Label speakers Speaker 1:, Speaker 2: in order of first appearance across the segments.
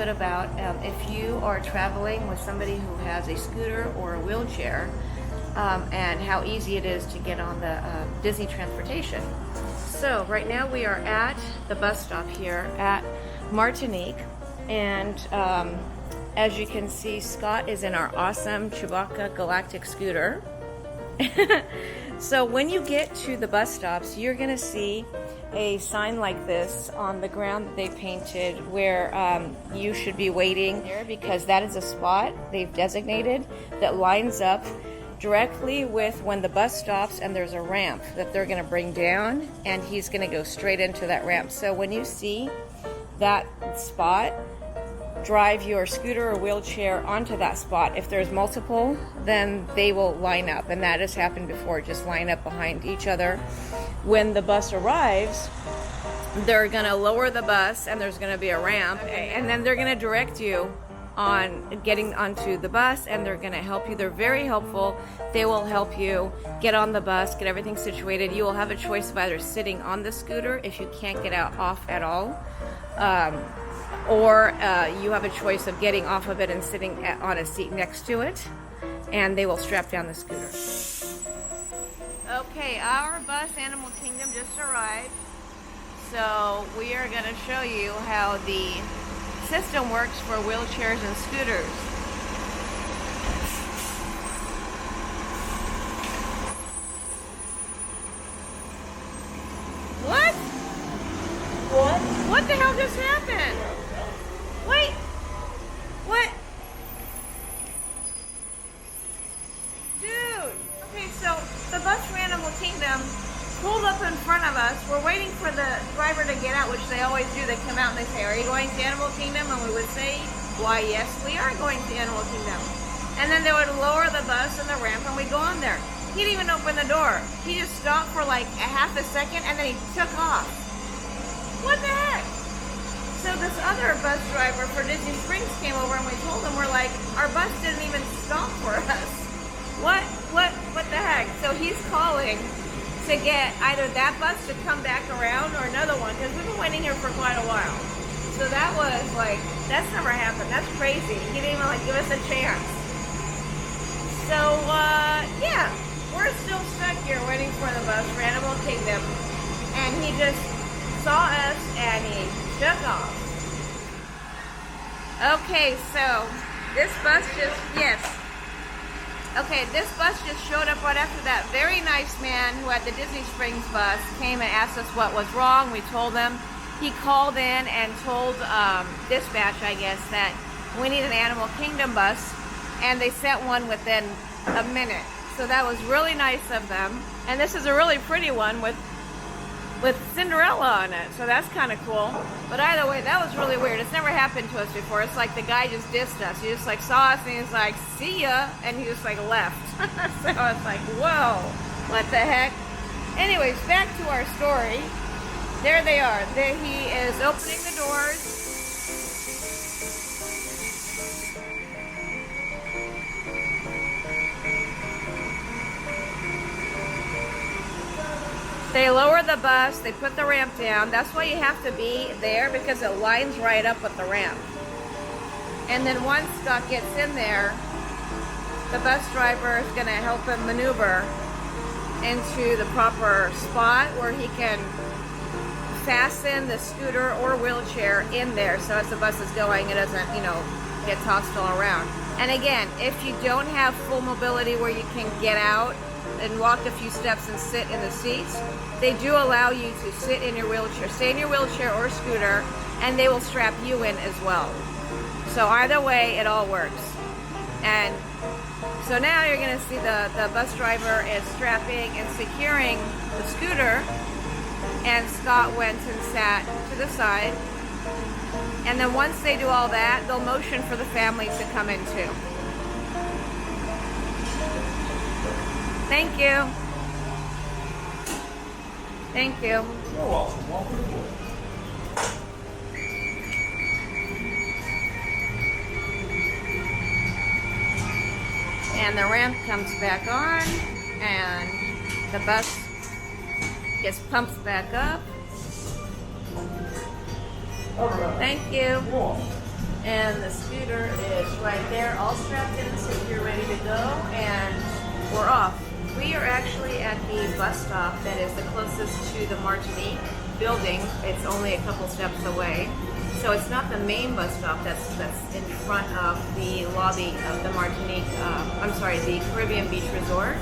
Speaker 1: bit about if you are traveling with somebody who has a scooter or a wheelchair, and how easy it is to get on the Disney transportation. So right now we are at the bus stop here at Martinique, and as you can see, Scott is in our awesome Chewbacca Galactic scooter. So when you get to the bus stops, you're gonna see a sign like this on the ground that they painted where you should be waiting there, because that is a spot they've designated that lines up directly with when the bus stops, and there's a ramp that they're going to bring down, and he's going to go straight into that ramp. So when you see that spot, drive your scooter or wheelchair onto that spot. If there's multiple, then they will line up, and that has happened before, just line up behind each other. When the bus arrives, they're going to lower the bus, and there's going to be a ramp, and then they're going to direct you on getting onto the bus, and they're going to help you. They're very helpful. They will help you get on the bus, get everything situated. You will have a choice of either sitting on the scooter if you can't get out off at all, or you have a choice of getting off of it and sitting on a seat next to it, and they will strap down the scooter. Okay, our bus, Animal Kingdom, just arrived, so we are going to show you how the system works for wheelchairs and scooters. What? What? What the hell just happened? Wait. What? Dude. Okay, so the bus for Animal Kingdom pulled up in front of us. We're waiting for the driver to get out, which they always do. They come out and they say, "Are you going to Animal Kingdom?" And we would say, "Why, yes, we are going to Animal Kingdom." And then they would lower the bus and the ramp, and we'd go on there. He didn't even open the door. He just stopped for like a half a second, and then he took off. What the heck? So this other bus driver for Disney Springs came over, and we told him, we're like, our bus didn't even stop for us. What the heck? So he's calling to get either that bus to come back around or another one, because we've been waiting here for quite a while. So that was like, that's never happened. That's crazy. He didn't even like give us a chance. So yeah, we're still stuck here waiting for the bus for Animal Kingdom, and he just saw us and he took off. Okay, so this bus just, yes. Okay, this bus just showed up right after that. Very nice man who had the Disney Springs bus came and asked us what was wrong. We told him. He called in and told dispatch, I guess, that we need an Animal Kingdom bus, and they sent one within a minute. So that was really nice of them. And this is a really pretty one with Cinderella on it, so that's kind of cool. But either way, that was really weird. It's never happened to us before. It's like the guy just dissed us. He just like saw us and he was like, "See ya," and he just like left. So I was like, whoa, what the heck? Anyways, back to our story. There they are. There he is opening the doors. They lower the bus, they put the ramp down. That's why you have to be there, because it lines right up with the ramp. And then once Scott gets in there, the bus driver is going to help him maneuver into the proper spot where he can fasten the scooter or wheelchair in there, so as the bus is going, it doesn't, get tossed all around. And again, if you don't have full mobility where you can get out and walk a few steps and sit in the seats, they do allow you to sit in your wheelchair, stay in your wheelchair or scooter, and they will strap you in as well. So either way, it all works. And so now you're going to see the bus driver is strapping and securing the scooter, and Scott went and sat to the side. And then once they do all that, they'll motion for the family to come in too. Thank you. Thank you.
Speaker 2: You're welcome. Welcome aboard.
Speaker 1: And the ramp comes back on, and the bus gets pumped back up.
Speaker 2: All right.
Speaker 1: Thank you.
Speaker 2: You're welcome.
Speaker 1: And the scooter is right there, all strapped in, so you're ready to go, and we're off. We are actually at the bus stop that is the closest to the Martinique building. It's only a couple steps away. So it's not the main bus stop that's in front of the lobby of the Martinique, the Caribbean Beach Resort.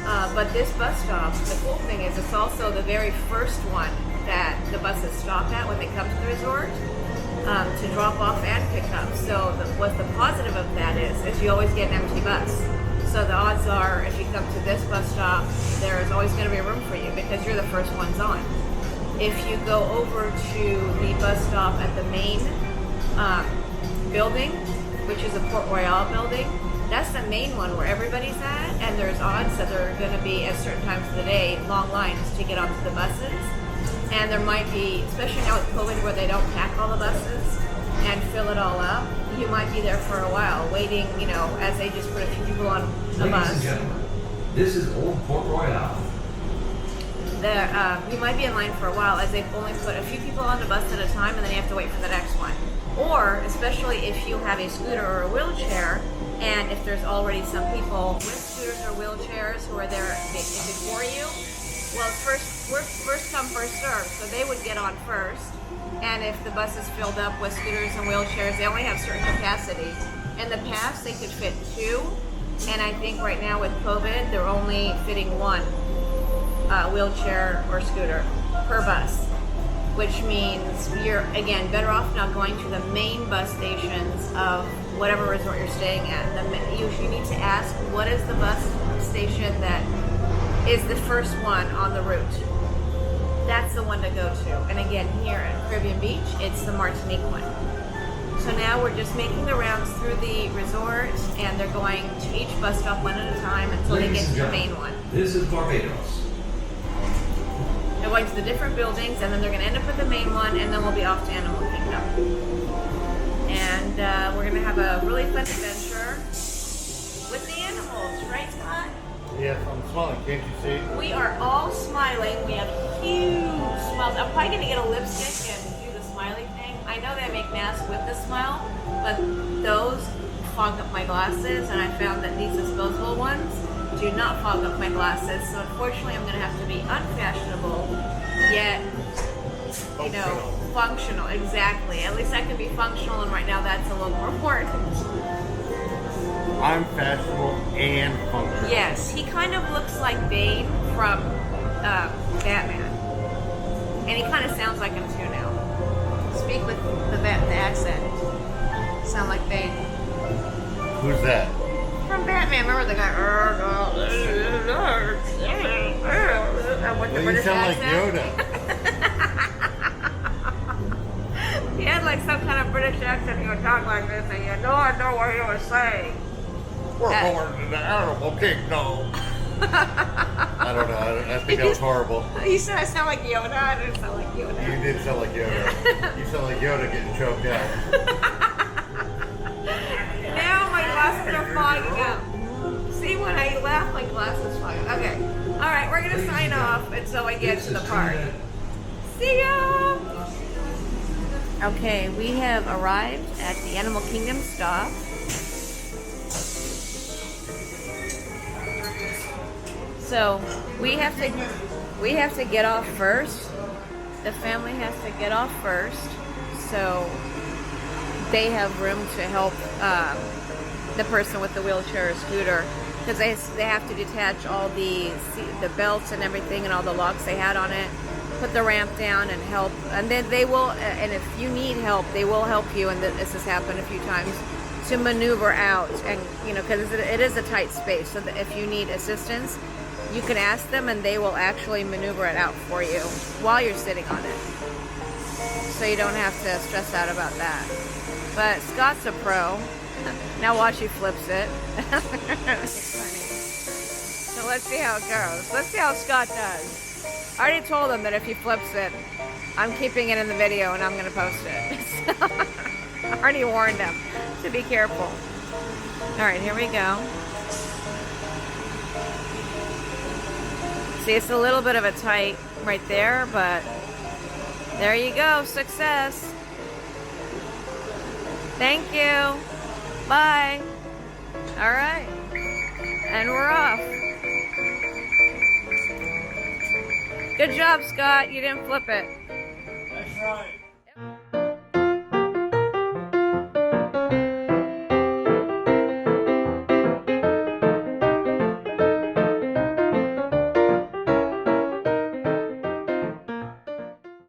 Speaker 1: But this bus stop, the cool thing is it's also the very first one that the buses stop at when they come to the resort. To drop off and pick up. So what the positive of that is you always get an empty bus. So the odds are if you come to this bus stop, there's always going to be room for you because you're the first ones on. If you go over to the bus stop at the main building, which is a Port Royal building, that's the main one where everybody's at, and there's odds that there are going to be, at certain times of the day, long lines to get onto the buses. And there might be, especially now with COVID where they don't pack all the buses and fill it all up, you might be there for a while waiting, you know, as they just put a few people on a bus.
Speaker 2: Ladies and gentlemen, this is Old Port Royal.
Speaker 1: You might be in line for a while as they only put a few people on the bus at a time, and then you have to wait for the next one. Or, especially if you have a scooter or a wheelchair, and if there's already some people with scooters or wheelchairs who are there before you, well, first come, first serve. So they would get on first, and if the bus is filled up with scooters and wheelchairs, they only have certain capacity. In the past, they could fit 2, and I think right now with COVID, they're only fitting 1 wheelchair or scooter per bus, which means you're, again, better off not going to the main bus stations of whatever resort you're staying at. You need to ask, what is the bus station that is the first one on the route? That's the one to go to. And again, here at Caribbean Beach, it's the Martinique one. So now we're just making the rounds through the resort, and they're going to each bus stop one at a time until they get to the main one.
Speaker 2: This is Barbados.
Speaker 1: They're going to the different buildings, and then they're going to end up at the main one, and then we'll be off to Animal Kingdom. And we're going to have a really fun adventure with the animals, right, Scott?
Speaker 3: Yes, I'm smiling. Can't you see?
Speaker 1: We are all smiling. We have huge smiles. I'm probably going to get a lipstick and do the smiley thing. I know they make masks with the smile, but those fog up my glasses, and I found that these disposable ones do not fog up my glasses. So unfortunately, I'm going to have to be unfashionable, yet, you know, functional. Exactly. At least I can be functional, and right now that's a little more important.
Speaker 3: I'm fashionable and functional.
Speaker 1: Yes, he kind of looks like Bane from Batman. And he kind of sounds like him too now. Speak with the accent. Sound like Bane.
Speaker 3: Who's that?
Speaker 1: From Batman. Remember the guy? With the
Speaker 3: Well, you
Speaker 1: British
Speaker 3: sound like
Speaker 1: accent?
Speaker 3: Yoda.
Speaker 1: He had like some kind of British accent. He would talk like this, and you know I know what he was saying.
Speaker 3: We're going to the animal kingdom. I don't know. I think that was horrible.
Speaker 1: You said I sound like Yoda. I didn't sound like Yoda.
Speaker 3: You did sound like Yoda. You sound like Yoda getting choked out.
Speaker 1: Now my glasses are fogging up. See, when I laugh, my glasses fog up. Okay. All right, we're gonna sign off until I get to the park. See ya. Okay, we have arrived at the Animal Kingdom stop. So we have to get off first. The family has to get off first, so they have room to help the person with the wheelchair or scooter, because they have to detach all the belts and everything and all the locks they had on it, put the ramp down and help, and then they will. And if you need help, they will help you. And this has happened a few times, to maneuver out, and you know, because it is a tight space. So that if you need assistance, you can ask them, and they will actually maneuver it out for you while you're sitting on it. So you don't have to stress out about that. But Scott's a pro. Now watch, he flips it. It's funny. So let's see how it goes. Let's see how Scott does. I already told him that if he flips it, I'm keeping it in the video and I'm going to post it. So, I already warned him to be careful. Alright, here we go. See, it's a little bit of a tight right there, but there you go. Success. Thank you. Bye. All right. And we're off. Good job, Scott. You didn't flip it.
Speaker 4: That's right.